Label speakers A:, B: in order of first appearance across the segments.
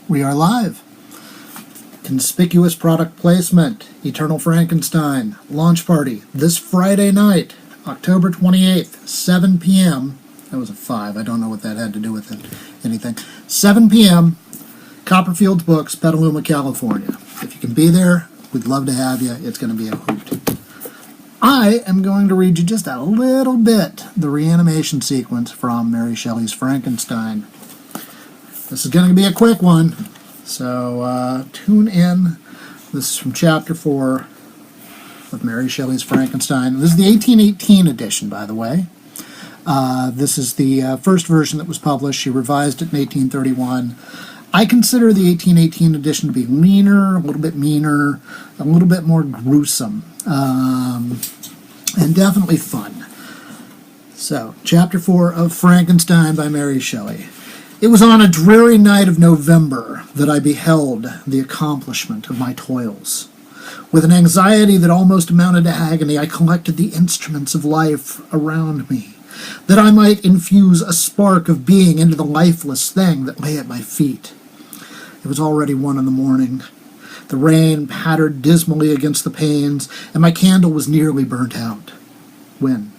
A: We are live. Conspicuous product placement, Eternal Frankenstein, launch party, this Friday night, October 28th, 7 p.m. That was a 5, I don't know what that had to do with anything. 7 p.m., Copperfield Books, Petaluma, California. If you can be there, we'd love to have you. It's going to be a hoot. I am going to read you just a little bit the reanimation sequence from Mary Shelley's Frankenstein. This is going to be a quick one, so tune in. This is from Chapter 4 of Mary Shelley's Frankenstein. This is the 1818 edition, by the way. This is the first version that was published. She revised it in 1831. I consider the 1818 edition to be leaner, a little bit meaner, a little bit more gruesome, and definitely fun. So, Chapter 4 of Frankenstein by Mary Shelley. It was on a dreary night of November that I beheld the accomplishment of my toils. With an anxiety that almost amounted to agony, I collected the instruments of life around me, that I might infuse a spark of being into the lifeless thing that lay at my feet. It was already 1 a.m. The rain pattered dismally against the panes, and my candle was nearly burnt out, when,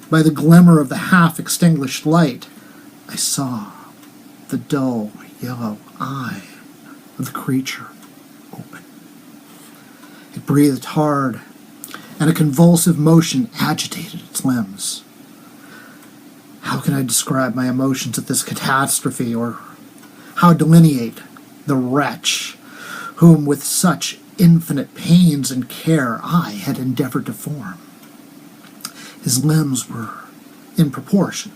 A: by the glimmer of the half-extinguished light, I saw the dull yellow eye of the creature open. It breathed hard, and a convulsive motion agitated its limbs. How can I describe my emotions at this catastrophe, or how delineate the wretch whom with such infinite pains and care I had endeavored to form? His limbs were in proportion,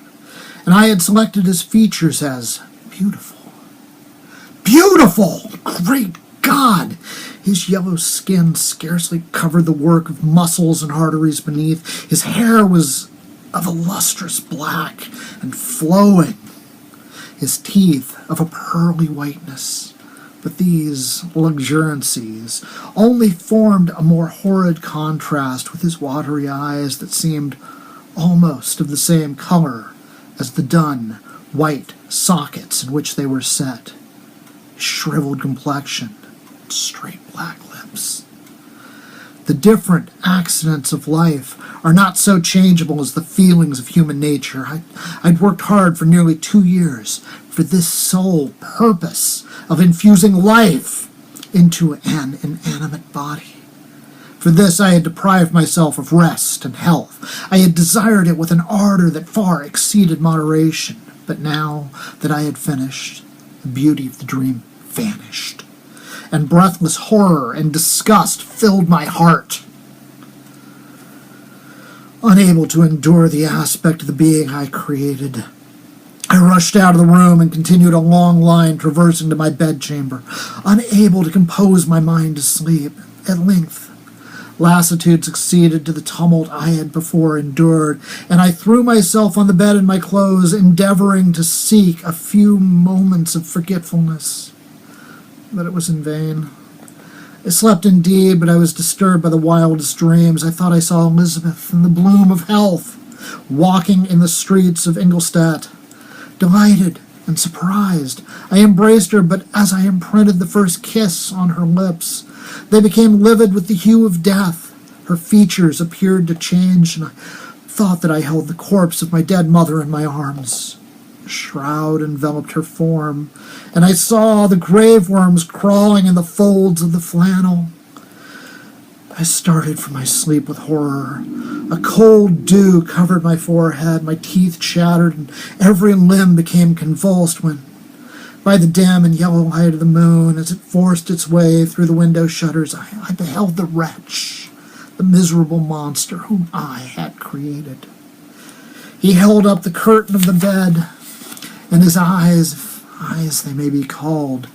A: and I had selected his features as beautiful. Beautiful! Great God! His yellow skin scarcely covered the work of muscles and arteries beneath. His hair was of a lustrous black and flowing, his teeth of a pearly whiteness. But these luxuriancies only formed a more horrid contrast with his watery eyes that seemed almost of the same color as the dun, white sockets in which they were set, his shriveled complexion, and straight black lips. The different accidents of life are not so changeable as the feelings of human nature. I'd worked hard for nearly 2 years for this sole purpose of infusing life into an inanimate body. For this I had deprived myself of rest and health. I had desired it with an ardor that far exceeded moderation. But now that I had finished, the beauty of the dream vanished, and breathless horror and disgust filled my heart. Unable to endure the aspect of the being I created, I rushed out of the room and continued a long line traversing to my bedchamber, unable to compose my mind to sleep. At length, lassitude succeeded to the tumult I had before endured, and I threw myself on the bed in my clothes, endeavoring to seek a few moments of forgetfulness. But it was in vain. I slept indeed, but I was disturbed by the wildest dreams. I thought I saw Elizabeth in the bloom of health, walking in the streets of Ingolstadt. Delighted and surprised, I embraced her, but as I imprinted the first kiss on her lips, they became livid with the hue of death. Her features appeared to change, and I thought that I held the corpse of my dead mother in my arms. A shroud enveloped her form, and I saw the grave worms crawling in the folds of the flannel. I started from my sleep with horror. A cold dew covered my forehead, my teeth chattered, and every limb became convulsed when, by the dim and yellow light of the moon, as it forced its way through the window shutters, I beheld the wretch, the miserable monster whom I had created. He held up the curtain of the bed, and his eyes, if eyes they may be called,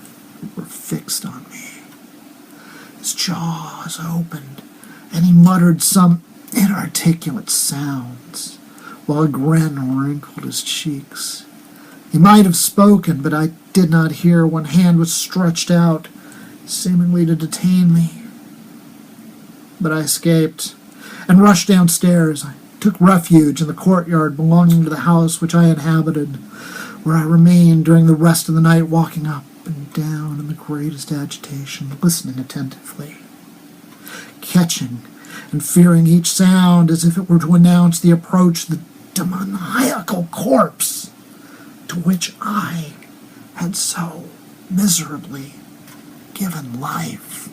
A: were fixed on me. His jaws opened, and he muttered some inarticulate sounds, while a grin wrinkled his cheeks. He might have spoken, but I did not hear. One hand was stretched out, seemingly to detain me. But I escaped, and rushed downstairs. I took refuge in the courtyard belonging to the house which I inhabited, where I remained during the rest of the night, walking up and down in the greatest agitation, listening attentively, catching and fearing each sound as if it were to announce the approach of the demoniacal corpse to which I had so miserably given life.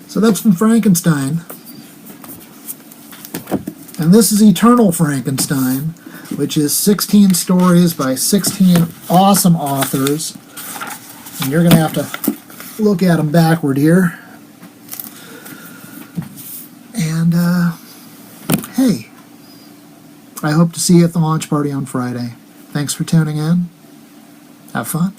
A: So that's from Frankenstein. And this is Eternal Frankenstein, which is 16 stories by 16 awesome authors. And you're going to have to look at them backward here. And, hey, I hope to see you at the launch party on Friday. Thanks for tuning in. Have fun.